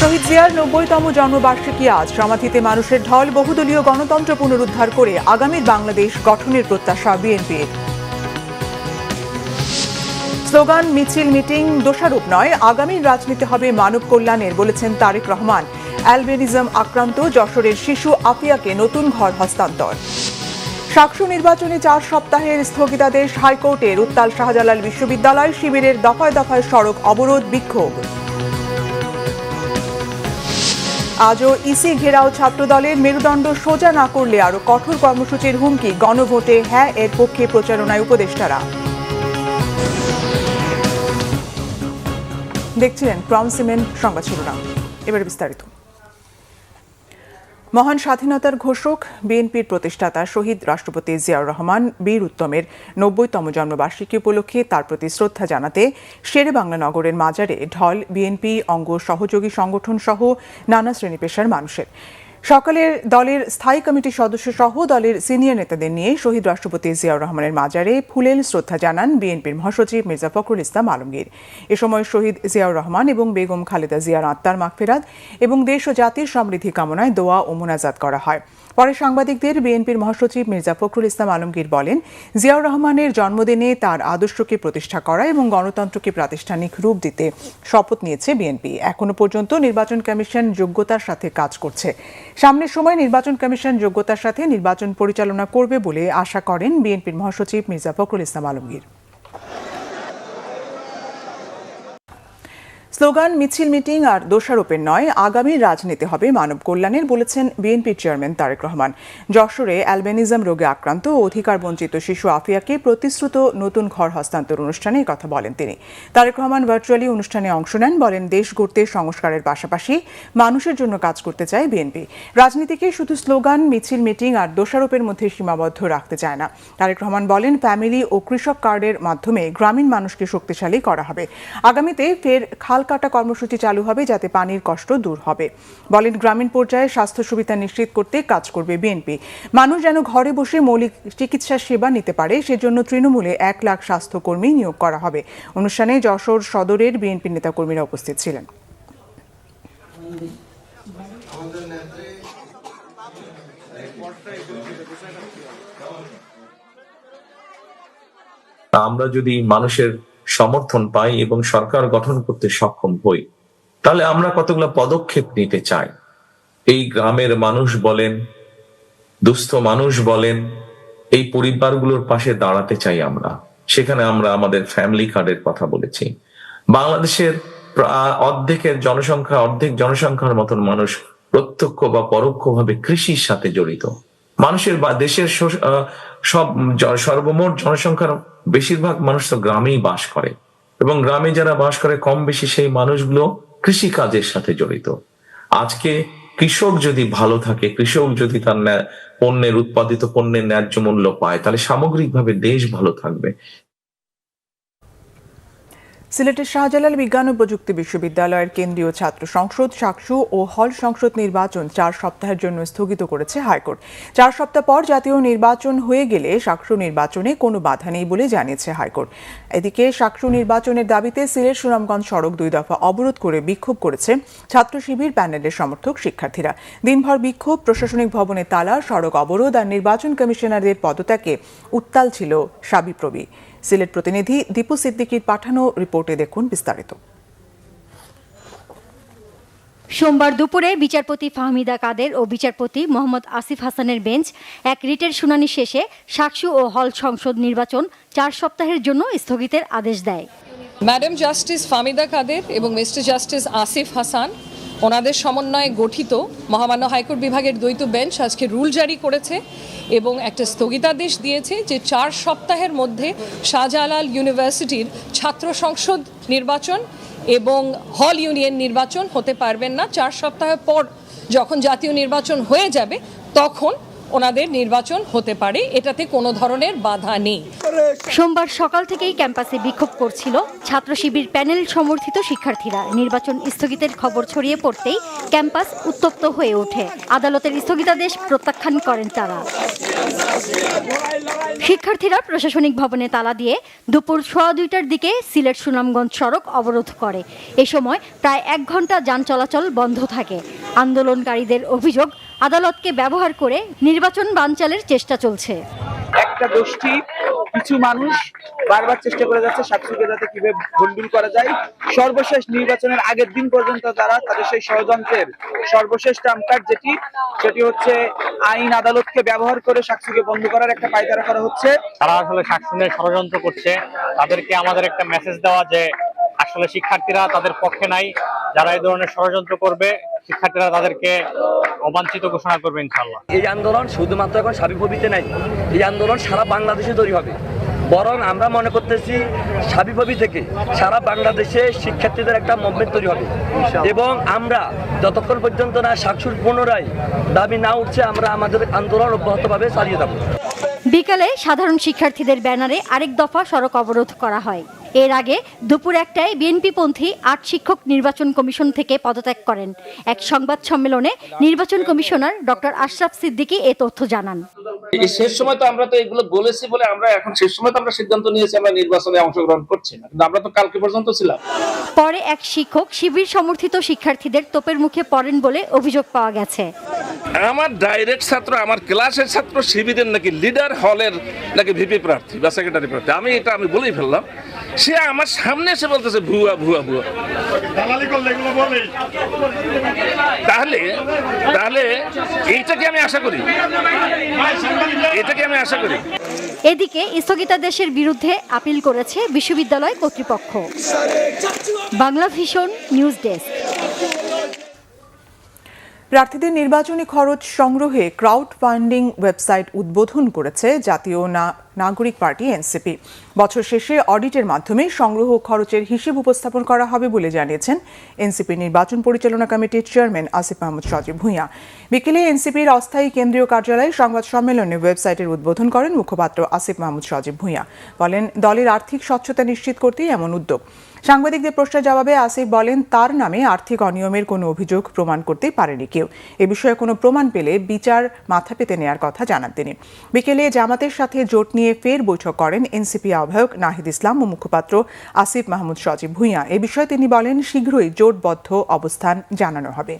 শহীদ জিয়ার ৯০তম জন্মবার্ষিকী আজ সমাধিতে মানুষের ঢল, বহুদলীয় গণতন্ত্র পুনরুদ্ধার করে আগামীর বাংলাদেশ গঠনের প্রত্যাশা বিএনপির। স্লোগান, মিছিল, মিটিং দোষারোপ নয়, আগামীর রাজনীতি হবে মানব কল্যাণের, বলেছেন তারেক রহমান। অ্যালবেনিজম আক্রান্ত যশোরের শিশু আফিয়াকে নতুন ঘর হস্তান্তর। সাকসু নির্বাচনে ৪ সপ্তাহের স্থগিতাদেশ হাইকোর্টের, উত্তাল শাহজালাল বিশ্ববিদ্যালয় শিবিরের দফায় দফায় সড়ক অবরোধ, বিক্ষোভ। আজও ইসি ঘেরাও ছাত্রদলের, মেরুদণ্ড সোজা না করলে আরো কঠোর কর্মসূচির হুমকি, গণভোটে হ্যাঁ এর পক্ষে প্রচারণায় উপদেষ্টারা। দেখছিলেন ক্রাউন সিমেন্ট সংবাদ শিরোনাম, এবার বিস্তারিত। মহান স্বাধীনতার ঘোষক বিএনপির প্রতিষ্ঠাতা শহীদ রাষ্ট্রপতি জিয়াউর রহমান বীর উত্তমের ৯০তম জন্মবার্ষিকী উপলক্ষে তার প্রতি শ্রদ্ধা জানাতে শেরেবাংলা নগরের মাজারে ঢল বিএনপি অঙ্গ সহযোগী সংগঠন সহ নানা শ্রেণী পেশার মানুষের। সকালের দলের স্থায়ী কমিটির সদস্য সহ দলের সিনিয়র নেতাদের নিয়ে শহীদ রাষ্ট্রপতি জিয়াউর রহমানের মাজারে ফুলেল শ্রদ্ধা জানান বিএনপির মহাসচিব মির্জা ফখরুল ইসলাম আলমগীর। এ সময় শহীদ জিয়াউর রহমান এবং বেগম খালেদা জিয়ার আত্মার মাগফিরাত এবং দেশ ও জাতির সমৃদ্ধি কামনায় দোয়া ও মোনাজাত করা হয়। পরে সাংবাদিকদের বিএনপির মহাসচিব মির্জা ফখরুল ইসলাম আলমগীর বলেন, জিয়াউর রহমানের জন্মদিনে তার আদর্শকে প্রতিষ্ঠা করা এবং গণতন্ত্রকে প্রাতিষ্ঠানিক রূপ দিতে শপথ নিয়েছে বিএনপি। এখনো পর্যন্ত নির্বাচন কমিশন যোগ্যতার সাথে কাজ করছে। সামনের সময় নির্বাচন কমিশন যোগ্যতার সাথে নির্বাচন পরিচালনা করবে বলে আশা করেন বিএনপির মহাসচিব মির্জা ফখরুল ইসলাম আলমগীর। স্লোগান, মিছিল, মিটিং আর দোষারোপের নয়, আগামীর রাজনীতি হবে মানব কল্যাণের, বলেছেন বিএনপির চেয়ারম্যান তারেক রহমান। যশোরে অ্যালবেনিজম রোগে আক্রান্ত ও অধিকার বঞ্চিত শিশু আফিয়াকে প্রতিশ্রুত নতুন ঘর হস্তান্তর অনুষ্ঠানে কথা বলেন তিনি। তারেক রহমান ভার্চুয়ালি অনুষ্ঠানে অংশ নেন। বলেন, দেশ গড়তে সংস্কারের পাশাপাশি মানুষের জন্য কাজ করতে চায় বিএনপি। রাজনীতিকে শুধু স্লোগান, মিছিল, মিটিং আর দোষারোপের মধ্যে সীমাবদ্ধ রাখতে চায় না। তারেক রহমান বলেন, ফ্যামিলি ও কৃষক কার্ডের মাধ্যমে গ্রামীণ মানুষকে শক্তিশালী করা হবে। আগামীতে ফের খাল কাটা কর্মসূচি চালু হবে যাতে পানির কষ্ট দূর হবে। বলেন, গ্রামীণ পর্যায়ে স্বাস্থ্য সুবিধা নিশ্চিত করতে কাজ করবে বিএনপি। মানুষ যেন ঘরে বসে মৌলিক চিকিৎসা সেবা নিতে পারে, সেজন্য তৃণমূলে ১ লাখ স্বাস্থ্যকর্মী নিয়োগ করা হবে। অনুষ্ঠানে যশোর সদরের বিএনপি নেতাকর্মীরা উপস্থিত ছিলেন। আমরা যদি মানুষের সমর্থন পাই এবং সরকার গঠন করতে সক্ষম হই, তাহলে আমরা কতগুলো পদক্ষেপ নিতে চাই। এই গ্রামের মানুষ বলেন, দুস্থ মানুষ বলেন, এই পরিবারগুলোর পাশে দাঁড়াতে চাই আমরা। সেখানে আমরা আমাদের ফ্যামিলি কার্ডের কথা বলেছি। বাংলাদেশের অর্ধেক জনসংখ্যার মতন মানুষ প্রত্যক্ষ বা পরোক্ষভাবে কৃষির সাথে জড়িত। মানুষের বা দেশের সর্বমোট জনসংখ্যার বেশিরভাগ মানুষ তো গ্রামেই বাস করে, এবং গ্রামে যারা বাস করে কম বেশি সেই মানুষগুলো কৃষি কাজের সাথে জড়িত। আজকে কৃষক যদি ভালো থাকে, কৃষক যদি তার উৎপাদিত পণ্যের ন্যায্য মূল্য পায়, তাহলে সামগ্রিকভাবে দেশ ভালো থাকবে। সিলেটের শাহজালাল বিজ্ঞান ও প্রযুক্তি বিশ্ববিদ্যালয়ের কেন্দ্রীয় ছাত্র সংসদ, সাকসু ও হল সংসদ নির্বাচন ৪ সপ্তাহের জন্য স্থগিত করেছে হাইকোর্ট। ৪ সপ্তাহ পর জাতীয় নির্বাচন হয়ে গেলে সাকসু নির্বাচনে কোনো বাধা নেই বলে জানিয়েছে হাইকোর্ট। এদিকে সাকসু নির্বাচনের দাবিতে সিলেট সুনামগঞ্জ সড়ক ২ দফা অবরোধ করে বিক্ষোভ করেছে ছাত্র শিবির প্যানেলের সমর্থক শিক্ষার্থীরা। দিনভর বিক্ষোভ, প্রশাসনিক ভবনে তালা, সড়ক অবরোধ আর নির্বাচন কমিশনারদের পদত্যাগে উত্তাল ছিল শাবিপ্রবি। সিলেট প্রতিনিধি দীপু সিদ্দিকীর পাঠানো রিপোর্টে দেখুন বিস্তারিত। সোমবার দুপুরে বিচারপতি ফাহমিদা কাদের ও বিচারপতি মোহাম্মদ আসিফ হাসানের বেঞ্চ এক রিটের শুনানি শেষে সাকসু ও হল সংসদ নির্বাচন ৪ সপ্তাহের জন্য স্থগিতের আদেশ দেয়। ম্যাডাম জাস্টিস ফাহমিদা কাদের এবং মিস্টার জাস্টিস আসিফ হাসান ওনাদের সমন্বয়ে গঠিত মহামান্য হাইকোর্ট বিভাগের দ্বৈত বেঞ্চ আজকে রুল জারি করেছে এবং একটা স্থগিতাদেশ দিয়েছে যে ৪ সপ্তাহের মধ্যে শাহজালাল ইউনিভার্সিটির ছাত্র সংসদ নির্বাচন এবং হল ইউনিয়ন নির্বাচন হতে পারবেন না। ৪ সপ্তাহ পর যখন জাতীয় নির্বাচন হয়ে যাবে তখন ওনাদের নির্বাচন হতে পারে, এটাতে কোনো ধরনের বাধা নেই। সোমবার সকাল থেকেই ক্যাম্পাসে বিক্ষোভ করছিল ছাত্র শিবির প্যানেল সমর্থিত শিক্ষার্থীরা। নির্বাচন স্থগিতের খবর ছড়িয়ে পড়তেই ক্যাম্পাস উত্তপ্ত হয়ে ওঠে। আদালতের স্থগিতাদেশ প্রত্যাখ্যান করেন তারা। শিক্ষার্থীরা প্রশাসনিক ভবনে তালা দিয়ে দুপুর 2:15টার দিকে সিলেট সুনামগঞ্জ সড়ক অবরোধ করে। এ সময় প্রায় 1 ঘন্টা যান চলাচল বন্ধ থাকে। আন্দোলনকারীদের অভিযোগ, আদালতকে ব্যবহার করে নির্বাচন বানচালের চেষ্টা চলছে। একটা গোষ্ঠী, কিছু মানুষ বারবার চেষ্টা করে যাচ্ছে শাকসুকে যাতে কিভাবে ভণ্ডুল করা যায়। সর্বশেষ নির্বাচনের আগের দিন পর্যন্ত তারা তাদের সেই ষড়যন্ত্রের সর্বশেষ ট্রাম্প কার্ড সেটি হচ্ছে আইন আদালতকে ব্যবহার করে শাকসুকে বন্ধ করার একটা পায়তারা করা হচ্ছে। তারা আসলে শাকসুকে ষড়যন্ত্র করছে। তাদেরকে আমাদের একটা মেসেজ দেওয়া যে আসলে শিক্ষার্থীরা তাদের পক্ষে নাই। যারা এই ধরনের ষড়যন্ত্র করবে শিক্ষার্থীরা তাদেরকে অবাঞ্ছিত ঘোষণা করবে ইনশাআল্লাহ। এই আন্দোলন শুধুমাত্র এখন সাবিপ্রবিতে নাই, এই আন্দোলন সারা বাংলাদেশে তৈরি হবে। বরং আমরা মনে করতেছি সাবিপ্রবি থেকে সারা বাংলাদেশে শিক্ষার্থীদের একটা মুভমেন্ট তৈরি হবে এবং আমরা যতক্ষণ পর্যন্ত না শাকসুর পুনরায় দাবি না উঠছে আমরা আমাদের আন্দোলন অব্যাহতভাবে চালিয়ে যাব। বিকালে সাধারণ শিক্ষার্থীদের ব্যানারে আরেক দফা সড়ক অবরোধ করা হয়। এর আগে দুপুর 1টায় বিএনপিপন্থী 8 শিক্ষক নির্বাচন কমিশন থেকে পদত্যাগ করেন। এক সংবাদ সম্মেলনে নির্বাচন কমিশনার ডক্টর আশরাফ সিদ্দিকী এ তথ্য জানান। এই শেষ সময় তো আমরা তো এগুলো বলেছি বলে আমরা এখন শেষ সময় তো আমরা সিদ্ধান্ত নিয়েছি আমরা নির্বাচনে অংশগ্রহণ করছি না, কিন্তু আমরা তো কালকে পর্যন্ত ছিলাম। পরে এক শিক্ষক শিবির সমর্থিত শিক্ষার্থীদের তোপের মুখে পড়েন বলে অভিযোগ পাওয়া গেছে। আমার ডাইরেক্ট ছাত্র, আমার ক্লাসের ছাত্র শিবিরের নাকি লিডার হলের নাকি ভিপি প্রার্থী বা সেক্রেটারি প্রার্থী, আমি বলেই ফেললাম। সে আমার সামনে এসে বলতেছে ভুয়া ভুয়া ভুয়া। তাহলে এইটাকে আমি আশা করি, এটাকে আমি আশা করি। এদিকে স্থগিতাদেশের বিরুদ্ধে আপিল করেছে বিশ্ববিদ্যালয় কর্তৃপক্ষ। Bangla vision news desk. প্রার্থীদের নির্বাচনী খরচ সংগ্রহে ক্রাউড ফান্ডিং ওয়েবসাইট উদ্বোধন করেছে জাতীয় নাগরিক পার্টি এনসিপি। বছর শেষে অডিটের মাধ্যমে সংগ্রহ খরচের হিসেব উপস্থাপন করা হবে বলে জানিয়েছেন এনসিপি নির্বাচন পরিচালনা কমিটির চেয়ারম্যান আসিফ মাহমুদ সজীব ভূঁইয়া। বিকেলে এনসিপির অস্থায়ী কেন্দ্রীয় কার্যালয়ে সংবাদ সম্মেলনে ওয়েবসাইটের উদ্বোধন করেন মুখপাত্র আসিফ মাহমুদ সজীব ভূঁইয়া। বলেন, দলের আর্থিক স্বচ্ছতা নিশ্চিত করতেই এমন উদ্যোগ। সাংবাদিকদের প্রশ্নের জবাবে আসিফ বলেন, তার নামে আর্থিক অনিয়মের কোনো অভিযোগ প্রমাণ করতে পারেনি কেউ। এ বিষয়ে কোনো প্রমাণ পেলে বিচার মাথা পেতে নেয়ার কথা জানান তিনি। বিকেলে জামাতের সাথে জোট নিয়ে ফের বৈঠক করেন এনসিপি আহ্বায়ক নাহিদ ইসলাম ও মুখপাত্র আসিফ মাহমুদ সজীব ভূঁইয়া। এ বিষয়ে তিনি বলেন, শীঘ্রই জোটবদ্ধ অবস্থান জানানো হবে।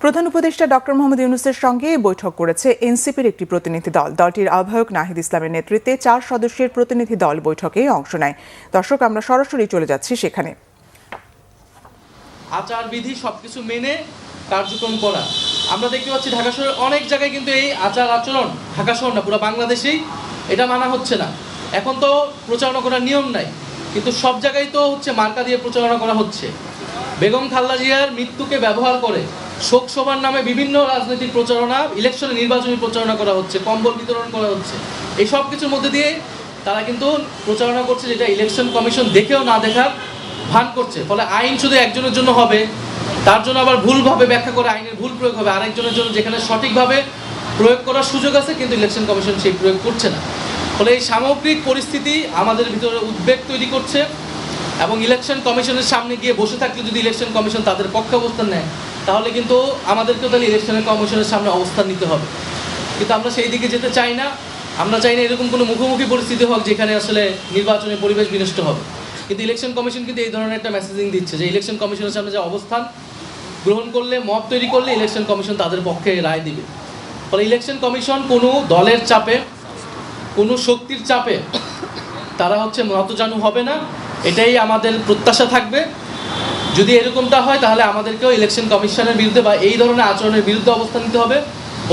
প্রধান উপদেষ্টা ডক্টর মোহাম্মদ ইউনূসের সঙ্গে বৈঠক করেছে এনসিপির একটি প্রতিনিধি দল। দলটির আহ্বায়ক নাহিদ ইসলামের নেতৃত্বে 4 সদস্যের প্রতিনিধি দল বৈঠকে অংশ নেয়। দর্শক, আমরা সরাসরি চলে যাচ্ছি সেখানে। আচারবিধি সবকিছু মেনে কার্যক্রম করা। আমরা দেখতে পাচ্ছি ঢাকা শহরের অনেক জায়গায় কিন্তু এই আচার আচরণ, ঢাকা শহর না পুরো বাংলাদেশেই এটা মানা হচ্ছে না। এখন তো প্রচারণা করার নিয়ম নাই, কিন্তু সব জায়গায় তো হচ্ছে মার্কা দিয়ে প্রচারণা করা হচ্ছে। বেগম খালেদা জিয়ার মৃত্যুকে ব্যবহার করে শোক সভার নামে বিভিন্ন রাজনৈতিক প্রচারণা, ইলেকশনে নির্বাচনী প্রচারণা করা হচ্ছে, কম্বল বিতরণ করা হচ্ছে। এই সব কিছুর মধ্যে দিয়ে তারা কিন্তু প্রচারণা করছে যেটা ইলেকশন কমিশন দেখেও না দেখার ভান করছে। ফলে আইন শুধু একজনের জন্য হবে, তার জন্য আবার ভুলভাবে ব্যাখ্যা করে আইনের ভুল প্রয়োগ হবে আরেকজনের জন্য, যেখানে সঠিকভাবে প্রয়োগ করার সুযোগ আছে কিন্তু ইলেকশন কমিশন সেই প্রয়োগ করছে না। ফলে এই সামগ্রিক পরিস্থিতি আমাদের ভিতরে উদ্বেগ তৈরি করছে এবং ইলেকশন কমিশনের সামনে গিয়ে বসে থাকলে যদি ইলেকশন কমিশন তাদের পক্ষে অবস্থান নেয় তাহলে কিন্তু আমাদেরকেও তাহলে ইলেকশন কমিশনের সামনে অবস্থান নিতে হবে। কিন্তু আমরা সেই দিকে যেতে চাই না। আমরা চাই না এরকম কোনো মুখোমুখি পরিস্থিতি হোক যেখানে আসলে নির্বাচনের পরিবেশ বিনষ্ট হবে। কিন্তু ইলেকশন কমিশন কিন্তু এই ধরনের একটা মেসেজিং দিচ্ছে যে ইলেকশন কমিশনের সামনে যে অবস্থান গ্রহণ করলে, মত তৈরি করলে ইলেকশন কমিশন তাদের পক্ষে রায় দিবে। ফলে ইলেকশন কমিশন কোনো দলের চাপে, কোনো শক্তির চাপে তারা হচ্ছে নতজানু হবে না, এটাই আমাদের প্রত্যাশা থাকবে। যদি এরকমটা হয় তাহলে আমাদেরকেও ইলেকশন কমিশনের বিরুদ্ধে বা এই ধরনের আচরণের বিরুদ্ধে অবস্থান নিতে হবে।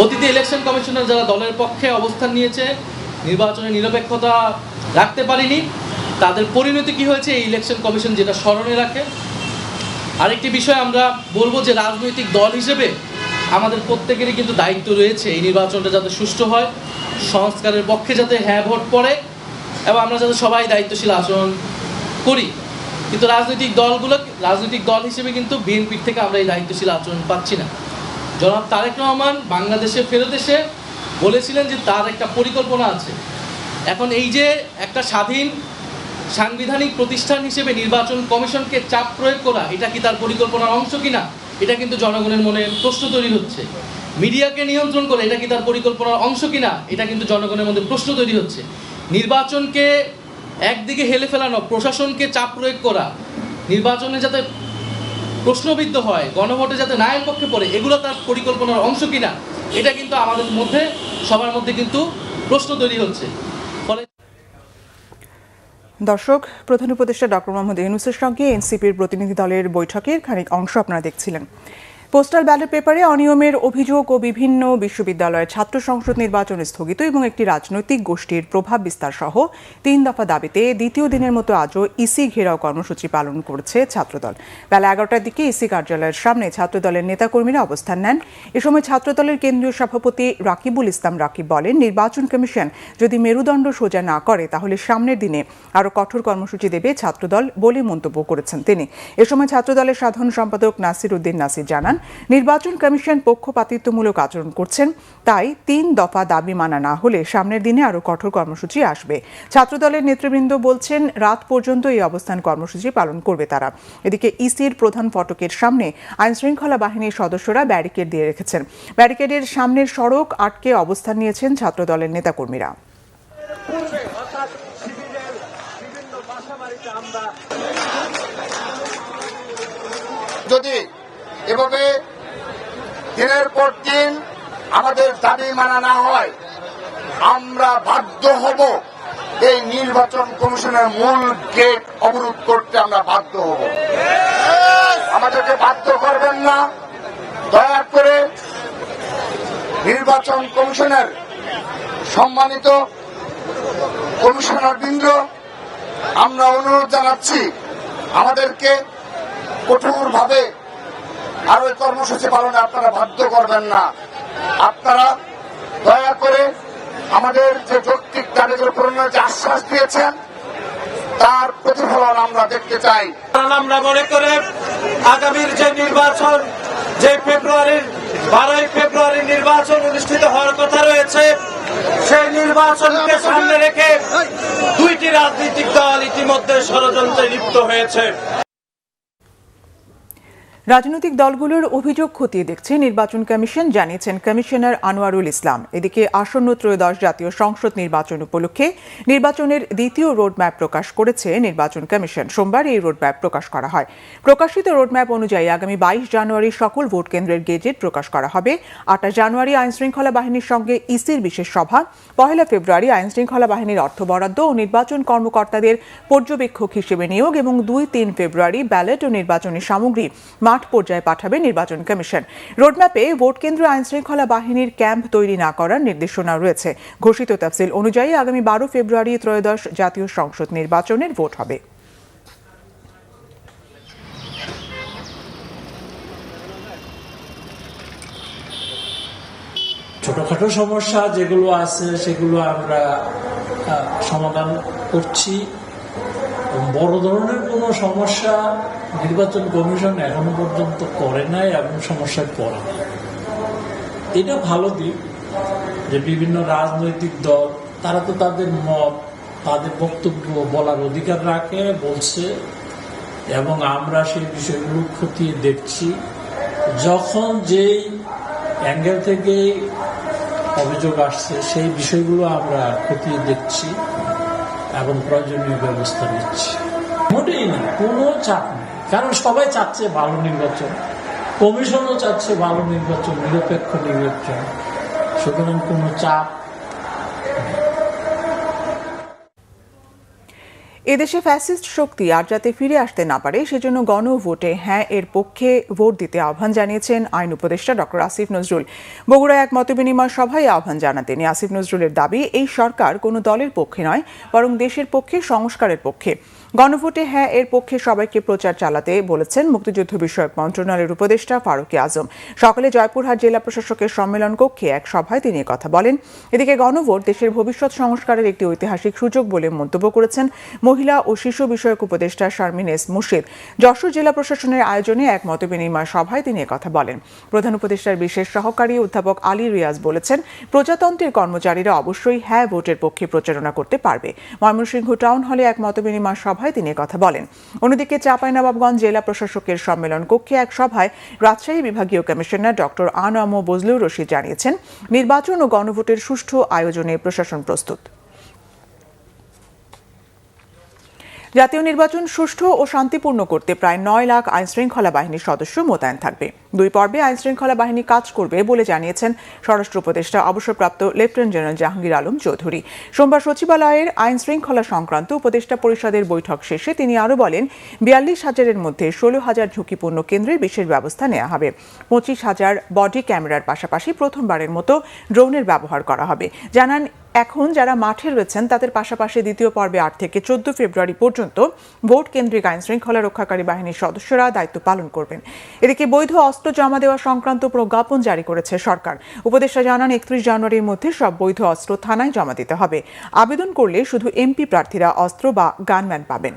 অতীতে ইলেকশন কমিশনার যারা দলের পক্ষে অবস্থান নিয়েছে, নির্বাচনের নিরপেক্ষতা রাখতে পারেনি, তাদের পরিণতি কি হয়েছে এই ইলেকশন কমিশন যেটা স্মরণে রাখে। আরেকটি বিষয় আমরা বলবো যে রাজনৈতিক দল হিসেবে আমাদের প্রত্যেকেরই কিন্তু দায়িত্ব রয়েছে এই নির্বাচনটা যাতে সুষ্ঠু হয়, সংস্কারের পক্ষে যাতে হ্যাঁ ভোট পড়ে এবং আমরা যাতে সবাই দায়িত্বশীল আচরণ করি। কিন্তু রাজনৈতিক দল হিসেবে কিন্তু বিএনপির থেকে আমরা এই দায়িত্বশীল আচরণ পাচ্ছি না। জনাব তারেক রহমান বাংলাদেশে ফেরত এসে বলেছিলেন যে তার একটা পরিকল্পনা আছে। এখন এই যে একটা স্বাধীন সাংবিধানিক প্রতিষ্ঠান হিসেবে নির্বাচন কমিশনকে চাপ প্রয়োগ করা, এটা কি তার পরিকল্পনার অংশ কিনা, এটা কিন্তু জনগণের মনে প্রশ্ন তৈরি হচ্ছে। মিডিয়াকে নিয়ন্ত্রণ করে, এটা কি তার পরিকল্পনার অংশ কিনা, এটা কিন্তু জনগণের মধ্যে প্রশ্ন তৈরি হচ্ছে। নির্বাচনকে একদিকে হেলে ফেলানো, প্রশাসনকে চাপ প্রয়োগ করা, নির্বাচনে যাতে প্রশ্নবিদ্ধ হয়, গণভোটে যাতে নায়ের পক্ষে পড়ে, এগুলো তার পরিকল্পনার অংশ কিনা, এটা কিন্তু আমাদের মধ্যে সবার মধ্যে কিন্তু প্রশ্ন তৈরি হচ্ছে। ফলে দর্শক, প্রধান উপদেষ্টা ডক্টর মোহাম্মদ ইউনূসের সঙ্গে এনসিপির প্রতিনিধি দলের বৈঠকের খানিক অংশ আপনারা দেখছিলেন। পোস্টাল ব্যালট পেপারে অনিয়মের অভিযোগ ও বিভিন্ন বিশ্ববিদ্যালয়ের ছাত্র সংসদ নির্বাচন স্থগিত এবং একটি রাজনৈতিক গোষ্ঠীর প্রভাব বিস্তার সহ 3 দফা দাবিতে দ্বিতীয় দিনের মতো আজও ইসি ঘেরাও কর্মসূচি পালন করছে ছাত্রদল। বেলা 11টার দিকে ইসি কার্যালয়ের সামনে ছাত্রদলের নেতাকর্মীরা অবস্থান নেন। এ সময় ছাত্রদলের কেন্দ্রীয় সভাপতি রাকিবুল ইসলাম রাকিব বলেন, নির্বাচন কমিশন যদি মেরুদণ্ড সোজা না করে তাহলে সামনের দিনে আরও কঠোর কর্মসূচি দেবে ছাত্রদল বলে মন্তব্য করেছেন তিনি। এ সময় ছাত্রদলের সাধারণ সম্পাদক নাসির উদ্দিন নাসির জানান, নির্বাচন কমিশন পক্ষপাতিত্বমূলক আচরণ করছেন, তাই 3 দফা দাবি মানা না হলে সামনের দিনে আরও কঠোর কর্মসূচি আসবে। ছাত্রদলের নেতৃবৃন্দ বলছেন, রাত পর্যন্ত এই অবস্থান কর্মসূচি পালন করবে তারা। এদিকে ইসির প্রধান ফটকের সামনে আইনশৃঙ্খলা বাহিনীর সদস্যরা ব্যারিকেড দিয়ে রেখেছেন। ব্যারিকেডের সামনের সড়ক আটকে অবস্থান নিয়েছেন ছাত্রদলের নেতাকর্মীরা। যদি এভাবে দিনের পর দিন আমাদের দাবি মানা না হয়, আমরা বাধ্য হব এই নির্বাচন কমিশনের মূল গেট অবরোধ করতে। আমরা বাধ্য হব। আমাদেরকে বাধ্য করবেন না, দয়া করে নির্বাচন কমিশনের সম্মানিত কমিশনারবৃন্দ, আমরা অনুরোধ জানাচ্ছি আমাদেরকে কঠোরভাবে আর ওই কর্মসূচি পালনে আপনারা বাধ্য করবেন না। আপনারা দয়া করে আমাদের যে যৌক্তিক দাবিগুলো পূরণের যে আশ্বাস দিয়েছেন তার প্রতিফলন আমরা দেখতে চাই। আমরা মনে করে আগামীর যে নির্বাচন, যে 12 ফেব্রুয়ারি নির্বাচন অনুষ্ঠিত হওয়ার কথা রয়েছে, সেই নির্বাচনকে সামনে রেখে 2টি রাজনৈতিক দল ইতিমধ্যে ষড়যন্ত্রে লিপ্ত হয়েছে। রাজনৈতিক দলগুলোর অভিযোগ খতিয়ে দেখছে নির্বাচন কমিশন, জানিয়েছেন কমিশনার আনোয়ারুল ইসলাম। এদিকে আসন্ন ত্রয়োদশ জাতীয় সংসদ নির্বাচন উপলক্ষে নির্বাচনের দ্বিতীয় রোডম্যাপ প্রকাশ করেছে নির্বাচন কমিশন। সোমবার এই রোডম্যাপ প্রকাশ করা হয়। প্রকাশিত রোডম্যাপ অনুযায়ী আগামী 22 জানুয়ারি সকল ভোট কেন্দ্রের গেজেট প্রকাশ করা হবে। 28 জানুয়ারি আইনশৃঙ্খলা বাহিনীর সঙ্গে ইসির বিশেষ সভা। 1 ফেব্রুয়ারি আইনশৃঙ্খলা বাহিনীর অর্থ বরাদ্দ ও নির্বাচন কর্মকর্তাদের পর্যবেক্ষক হিসেবে নিয়োগ এবং 2-3 ফেব্রুয়ারি ব্যালট ও নির্বাচনী সামগ্রী মাঠ পর্যায়ে পাঠাবে নির্বাচন কমিশন। রোডম্যাপে ভোট কেন্দ্র আইনশৃঙ্খলা বাহিনীর ক্যাম্প তৈরি না করার নির্দেশনা রয়েছে। ঘোষিত তফসিল অনুযায়ী আগামী 12 ফেব্রুয়ারি ত্রয়োদশ জাতীয় সংসদ নির্বাচনের ভোট হবে। ছোটখাটো সমস্যা যেগুলো আছে সেগুলো আমরা সমাধান করছি। বড় ধরনের কোনো সমস্যা নির্বাচন কমিশন এখনো পর্যন্ত করে নাই এবং সমস্যায় পড়ে নাই। এটা ভালো দিক যে বিভিন্ন রাজনৈতিক দল তারা তো তাদের মত, তাদের বক্তব্য বলার অধিকার রাখে, বলছে, এবং আমরা সেই বিষয়গুলো খতিয়ে দেখছি। যখন যেই অ্যাঙ্গেল থেকে অভিযোগ আসছে সেই বিষয়গুলো আমরা খতিয়ে দেখছি এবং প্রয়োজনীয় ব্যবস্থা নিচ্ছি। মোটেই না, কোনো চাপ নেই, কারণ সবাই চাচ্ছে ভালো নির্বাচন, কমিশনও চাচ্ছে ভালো নির্বাচন, নিরপেক্ষ নির্বাচন, সুতরাং কোনো চাপ। এদেশে ফ্যাসিস্ট শক্তি আর যাতে ফিরে আসতে না পারে সেজন্য গণভোটে হ্যাঁ এর পক্ষে ভোট দিতে আহ্বান জানিয়েছেন আইন উপদেষ্টা ডক্টর আসিফ নজরুল। বগুড়ায় এক মতবিনিময় সভায় আহ্বান জানান তিনি। আসিফ নজরুলের দাবি, এই সরকার কোনো দলের পক্ষে নয় বরং দেশের পক্ষে, সংস্কারের পক্ষে। গণভোটে হ্যাঁ এর পক্ষে সবাইকে প্রচার চালাতে বলেছেন মুক্তিযুদ্ধ বিষয়ক মন্ত্রণালয়ের উপদেষ্টা ফারুকী আজম। সকালে জয়পুরহাট জেলা প্রশাসকের সম্মেলন কক্ষে এক সভায় তিনি কথা বলেন। এদিকে গণভোট দেশের ভবিষ্যৎ সংস্কারের একটি ঐতিহাসিক সুযোগ বলে মন্তব্য করেছেন মহিলা ও শিশু বিষয়ক উপদেষ্টা শারমিন এস মুর্শিদ। যশোর জেলা প্রশাসনের আয়োজনে এক মতবিনিময় সভায় তিনি কথা বলেন। প্রধান উপদেষ্টার বিশেষ সহকারী অধ্যাপক আলী রিয়াজ বলেছেন, প্রজাতন্ত্রের কর্মচারীরা অবশ্যই হ্যাঁ ভোটের পক্ষে প্রচারণা করতে পারবে। ময়মনসিংহ টাউন হলে এক মতবিনিময় সভায় তিনি কথা বলেন। অন্যদিকে চাঁপাইনবাবগঞ্জ জেলা প্রশাসকের সম্মেলন কক্ষে এক সভায় রাজশাহী বিভাগীয় কমিশনার ডক্টর আনম বজলুর রশিদ জানিয়েছেন, নির্বাচন ও গণভোটের সুষ্ঠু আয়োজনে প্রশাসন প্রস্তুত। জাতীয় নির্বাচন সুষ্ঠু ও শান্তিপূর্ণ করতে প্রায় 9 লাখ আইনশৃঙ্খলা বাহিনীর সদস্য মোতায়েন থাকবে। 2 পর্বে আইনশৃঙ্খলা বাহিনী কাজ করবে বলে জানিয়েছেন স্বরাষ্ট্র উপদেষ্টা অবসরপ্রাপ্ত লেফটেন্যান্ট জেনারেল জাহাঙ্গীর আলম চৌধুরী। সোমবার সচিবালয়ের আইনশৃঙ্খলা সংক্রান্ত উপদেষ্টা পরিষদের বৈঠক শেষে তিনি আরও বলেন, 42,000-এর মধ্যে 16,000 ঝুঁকিপূর্ণ কেন্দ্রে বিশেষ ব্যবস্থা নেওয়া হবে। 25,000 বডি ক্যামেরার পাশাপাশি প্রথমবারের মতো ড্রোনের ব্যবহার করা হবে। জানান, এখন যারা মাঠে রয়েছেন তাদের পাশাপাশি দ্বিতীয় পর্বে 8 থেকে 14 ফেব্রুয়ারি পর্যন্ত ভোট কেন্দ্রিক আইনশৃঙ্খলা রক্ষাকারী বাহিনীর সদস্যরা দায়িত্ব পালন করবেন। এদিকে বৈধ অস্ত্র জমা দেওয়া সংক্রান্ত প্রজ্ঞাপন জারি করেছে সরকার। উপদেষ্টা জানান, 31 জানুয়ারির মধ্যে সব বৈধ অস্ত্র থানায় জমা দিতে হবে। আবেদন করলে শুধু এমপি প্রার্থীরা অস্ত্র বা গানম্যান পাবেন।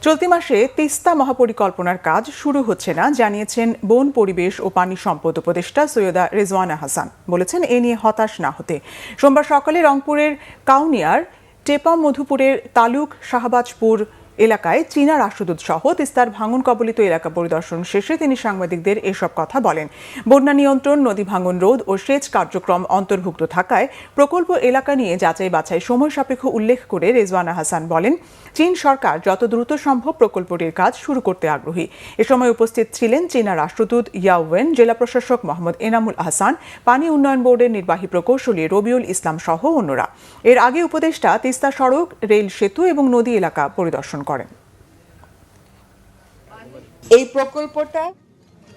চলতি মাসে তিস্তা মহাপরিকল্পনার কাজ শুরু হচ্ছে না জানিয়েছেন বন, পরিবেশ ও পানি সম্পদ উপদেষ্টা সৈয়দা রেজওয়ানা হাসান। বলেছেন, এ নিয়ে হতাশ না হতে। সোমবার সকালে রংপুরের কাউনিয়ার টেপা মধুপুরের তালুক শাহবাজপুর এলাকায় চীনা রাষ্ট্রদূত সহ তিস্তার ভাঙন কবলিত এলাকা পরিদর্শন শেষে তিনি সাংবাদিকদের এসব কথা বলেন। বন্যা নিয়ন্ত্রণ, নদী ভাঙন রোধ ও সেচ কার্যক্রম অন্তর্ভুক্ত থাকায় প্রকল্প এলাকা নিয়ে যাচাই বাছাই সময় সাপেক্ষ উল্লেখ করে রেজওয়ানা হাসান বলেন, চীন সরকার যত দ্রুত সম্ভব প্রকল্পটির কাজ শুরু করতে আগ্রহী। এ সময় উপস্থিত ছিলেন চীনা রাষ্ট্রদূত ইয়াওয়েন, জেলা প্রশাসক মোহাম্মদ এনামুল আহসান, পানি উন্নয়ন বোর্ডের নির্বাহী প্রকৌশলী রবিউল ইসলাম সহ অন্যরা। এর আগে উপদেষ্টা তিস্তা সড়ক, রেল সেতু এবং নদী এলাকা পরিদর্শন করেন। এই প্রকল্পটা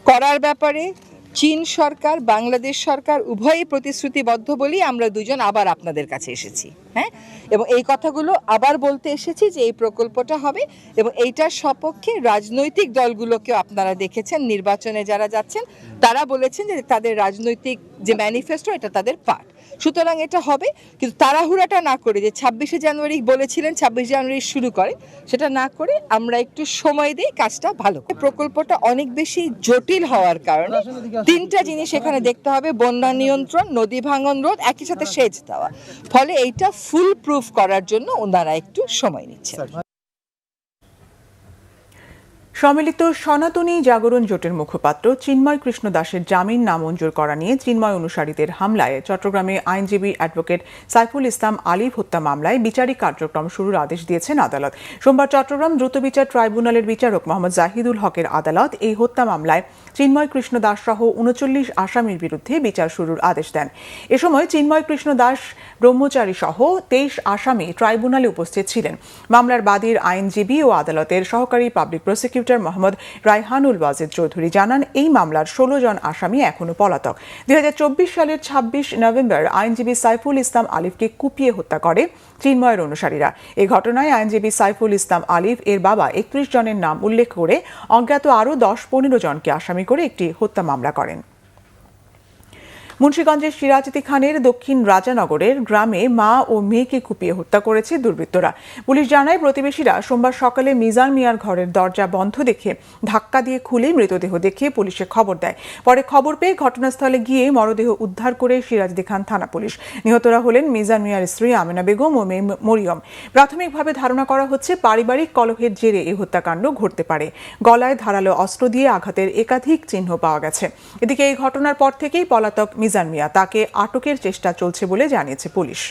করার ব্যাপারে চীন সরকার, বাংলাদেশ সরকার উভয়ই প্রতিশ্রুতিবদ্ধ বলেই আমরা দুজন আবার আপনাদের কাছে এসেছি। হ্যাঁ, এবং এই কথাগুলো আবার বলতে এসেছি যে এই প্রকল্পটা হবে এবং এইটার সপক্ষে রাজনৈতিক দলগুলোকেও আপনারা দেখেছেন, নির্বাচনে যারা যাচ্ছেন তারা বলেছেন যে তাদের রাজনৈতিক যে ম্যানিফেস্টো এটা তাদের পার্ট। সুতরাং এটা হবে, কিন্তু তাড়াহুড়াটা না করে যে 26শে জানুয়ারি বলেছিলেন 26 জানুয়ারি শুরু করে, সেটা না করে আমরা একটু সময় দিই, কাজটা ভালো। প্রকল্পটা অনেক বেশি জটিল হওয়ার কারণে 3টা জিনিস এখানে দেখতে হবে: বন্যা নিয়ন্ত্রণ, নদী ভাঙন রোধ, একই সাথে সেচ দেওয়া। ফলে এইটা ফুল প্রুফ করার জন্য ওনারা একটু সময় নিচ্ছেন। সম্মিলিত সনাতনী জাগরণ জোটের মুখপাত্র চিন্ময় কৃষ্ণ দাসের জামিন নামঞ্জুর করা নিয়ে চিন্ময় অনুসারীদের হামলায় চট্টগ্রামে আইনজীবী অ্যাডভোকেট সাইফুল ইসলাম আলিফ হত্যা মামলায় বিচারিক কার্যক্রম শুরুর আদেশ দিয়েছেন আদালত। সোমবার চট্টগ্রাম দ্রুত বিচার ট্রাইব্যুনালের বিচারক মোহাম্মদ জাহিদুল হকের আদালত এই হত্যা মামলায় চিন্ময় কৃষ্ণ দাস সহ 39 আসামির বিরুদ্ধে বিচার শুরুর আদেশ দেন। এ সময় চিন্ময় কৃষ্ণ দাস, ব্রহ্মচারী সহ 23 আসামি ট্রাইব্যুনালে উপস্থিত ছিলেন। মামলার বাদীর আইনজীবী ও আদালতের সহকারী পাবলিক প্রসিকিউটর মোহাম্মদ রায়হানুল ওয়াজেদ চৌধুরী জানান, এই মামলার 16 জন আসামি এখনো পলাতক। 2024 সালের 26 নভেম্বর আইনজীবী সাইফুল ইসলাম আলিফকে কুপিয়ে হত্যা করে চিন্ময়ের অনুসারীরা। এই ঘটনায় আইনজীবী সাইফুল ইসলাম আলিফ এর বাবা 31 জনের নাম উল্লেখ করে অজ্ঞাত আরও 10-15 জনকে আসামি করে একটি হত্যা মামলা করেন। মুন্সিগঞ্জের সিরাজদি খানের দক্ষিণ রাজানগরের গ্রামে মা ও মেয়েকে কুপিয়ে হত্যা করেছে দুর্বৃত্তরা। পুলিশ জানায়, প্রতিবেশীরা সোমবার সকালে মিজান মিয়ার ঘরের দরজা বন্ধ দেখে ধাক্কা দিয়ে খুলে মৃতদেহ দেখে পুলিশে খবর দেয়। পরে খবর পেয়ে ঘটনাস্থলে গিয়ে মরদেহ উদ্ধার করে সিরাজদি খান থানা পুলিশ। নিহতরা হলেন মিজান মিয়ার স্ত্রী আমেনা বেগম ও মেয়ে মরিয়ম। প্রাথমিকভাবে ধারণা করা হচ্ছে পারিবারিক কলহের জেরে এই হত্যাকাণ্ড ঘটতে পারে। গলায় ধারালো অস্ত্র দিয়ে আঘাতের একাধিক চিহ্ন পাওয়া গেছে। এদিকে এই ঘটনার পর থেকেই পলাতক মিজান মিয়া, তাকে আটকের চেষ্টা চলছে বলে জানিয়েছে পুলিশ।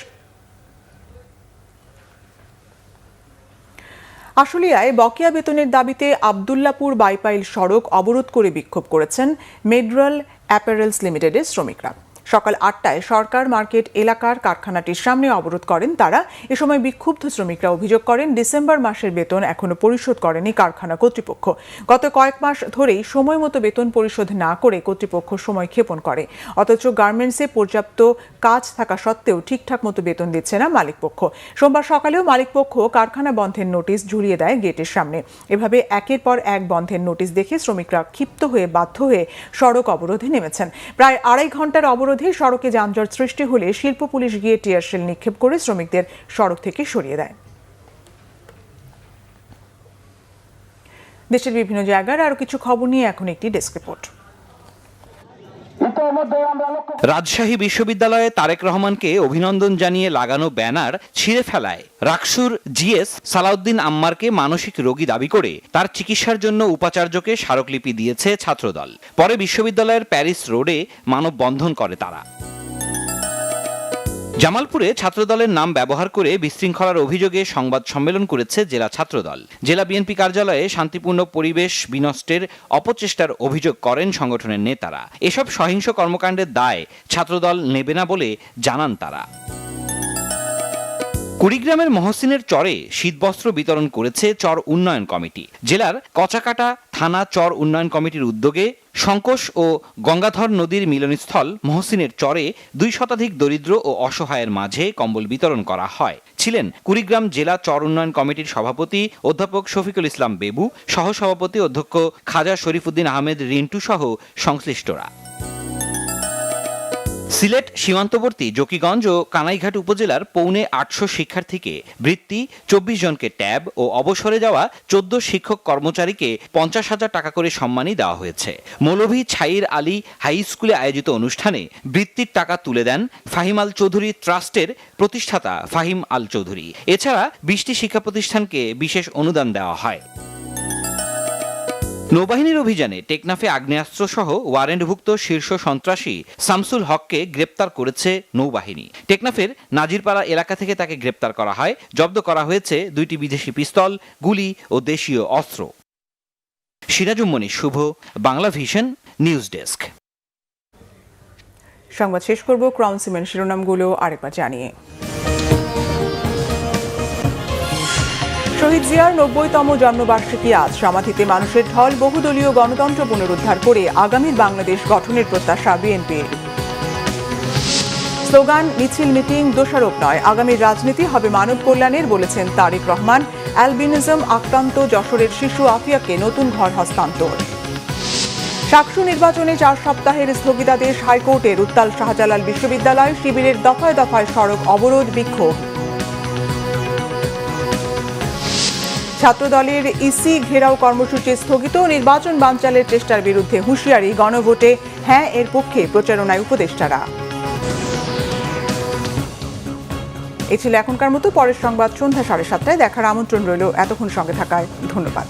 আশুলিয়ায় বকেয়া বেতনের দাবিতে আব্দুল্লাপুর বাইপাইল সড়ক অবরোধ করে বিক্ষোভ করেছেন মেডরাল অ্যাপারেলস লিমিটেডের শ্রমিকরা। সকাল 8টায় সরকার মার্কেট এলাকার কারখানাটির সামনে অবরোধ করেন তারা। এ সময় বিক্ষুব্ধ শ্রমিকরা অভিযোগ করেন, ডিসেম্বর মাসের বেতন এখনো পরিশোধ করেনি কারখানা কর্তৃপক্ষ। গত কয়েক মাস ধরেই সময় মতো বেতন পরিশোধ না করে কর্তৃপক্ষ সময় ক্ষেপণ করে, অথচ গার্মেন্টসে পর্যাপ্ত কাজ থাকা সত্ত্বেও ঠিকঠাক মতো বেতন দিচ্ছে না মালিকপক্ষ। সোমবার সকালেও মালিকপক্ষ কারখানা বন্ধের নোটিশ ঝুলিয়ে দেয় গেটের সামনে। এভাবে একের পর এক বন্ধের নোটিশ দেখে শ্রমিকরা ক্ষিপ্ত হয়ে বাধ্য হয়ে সড়ক অবরোধে নেমেছেন। প্রায় 2.5 ঘন্টার অবরোধে সড়কে যানজট সৃষ্টি হলে শিল্প পুলিশ গিয়ে টিয়ারশেল নিক্ষেপ করে শ্রমিকদের সড়ক থেকে সরিয়ে দেয়। দেশের বিভিন্ন জায়গার আরো কিছু খবর নিয়ে এখন একটি ডেস্ক রিপোর্ট। রাজশাহী বিশ্ববিদ্যালয়ে তারেক রহমানকে অভিনন্দন জানিয়ে লাগানো ব্যানার ছিঁড়ে ফেলায় রাকসুর জিএস সালাউদ্দিন আম্মারকে মানসিক রোগী দাবি করে তার চিকিৎসার জন্য উপাচার্যকে স্মারকলিপি দিয়েছে ছাত্রদল। পরে বিশ্ববিদ্যালয়ের প্যারিস রোডে মানববন্ধন করে তারা। জামালপুরে ছাত্রদলের নাম ব্যবহার করে বিশৃঙ্খলার অভিযোগে সংবাদ সম্মেলন করেছে জেলা ছাত্রদল। জেলা বিএনপি কার্যালয়ে শান্তিপূর্ণ পরিবেশ বিনষ্টের অপচেষ্টার অভিযোগ করেন সংগঠনের নেতারা। এসব সহিংস কর্মকাণ্ডের দায় ছাত্রদল নেবে না বলে জানান তারা। কুড়িগ্রামের মহসিনের চরে শীতবস্ত্র বিতরণ করেছে চর উন্নয়ন কমিটি। জেলার কচাকাটা থানা চর উন্নয়ন কমিটির উদ্যোগে সংকোষ ও গঙ্গাধর নদীর মিলনস্থল মহসিনের চরে 2 শতাধিক দরিদ্র ও অসহায়ের মাঝে কম্বল বিতরণ করা হয়। ছিলেন কুড়িগ্রাম জেলা চর উন্নয়ন কমিটির সভাপতি অধ্যাপক শফিকুল ইসলাম বেবু, সহসভাপতি অধ্যক্ষ খাজা শরীফুদ্দিন আহমেদ রিন্টু সহ সংশ্লিষ্টরা। সিলেট সীমান্তবর্তী জকিগঞ্জ ও কানাইঘাট উপজেলার পৌনে 800 শিক্ষার্থীকে বৃত্তি, 24 জনকে ট্যাব ও অবসরে যাওয়া 14 শিক্ষক কর্মচারীকে 50,000 টাকা করে সম্মানী দেওয়া হয়েছে। মৌলভী ছাইর আলী হাই স্কুলে আয়োজিত অনুষ্ঠানে বৃত্তির টাকা তুলে দেন ফাহিম আল চৌধুরী ট্রাস্টের প্রতিষ্ঠাতা ফাহিম আল চৌধুরী। এছাড়া 20টি শিক্ষা প্রতিষ্ঠানকে বিশেষ অনুদান দেওয়া হয়। নৌবাহিনীর অভিযানে টেকনাফে আগ্নেয়াস্ত্র সহ ওয়ারেন্টভুক্ত শীর্ষ সন্ত্রাসী শামসুল হককে গ্রেপ্তার করেছে নৌবাহিনী। টেকনাফের নাজিরপাড়া এলাকা থেকে তাকে গ্রেপ্তার করা হয়। জব্দ করা হয়েছে 2টি বিদেশি পিস্তল, গুলি ও দেশীয় অস্ত্র। সিরাজুম্মনি শুভ, বাংলা ভিশন, নিউজ ডেস্ক। সংবাদ শেষ করব ক্রাউন সিমেন্ট শিরোনামগুলো আরেকবার জানিয়ে। শহীদ জিয়ার 90তম জন্মবার্ষিকী আজ। সমাধিতে মানুষের ঢল। বহুদলীয় গণতন্ত্র পুনরুদ্ধার করে আগামীর বাংলাদেশ গঠনের প্রত্যাশা বিএনপির। স্লোগান, মিছিল, মিটিং দোষারোপ নয়, আগামীর রাজনীতি হবে মানব কল্যাণের, বলেছেন তারেক রহমান। অ্যালবিনিজম আক্রান্ত যশোরের শিশু আফিয়াকে নতুন ঘর হস্তান্তর। সাকসু নির্বাচনে 4 সপ্তাহের স্থগিতাদেশ হাইকোর্টের। উত্তাল শাহজালাল বিশ্ববিদ্যালয়, শিবিরের দফায় দফায় সড়ক অবরোধ, বিক্ষোভ। ছাত্রদলের ইসি ঘেরাও কর্মসূচি স্থগিত। নির্বাচন বানচালের চেষ্টার বিরুদ্ধে হুঁশিয়ারি। গণভোটে হ্যাঁ এর পক্ষে প্রচারণায় উপদেষ্টারা। এ ছিল এখনকার মতো। পরের সংবাদ সন্ধ্যা 7:30টায় দেখার আমন্ত্রণ রইল। এতক্ষণ সঙ্গে থাকায় ধন্যবাদ।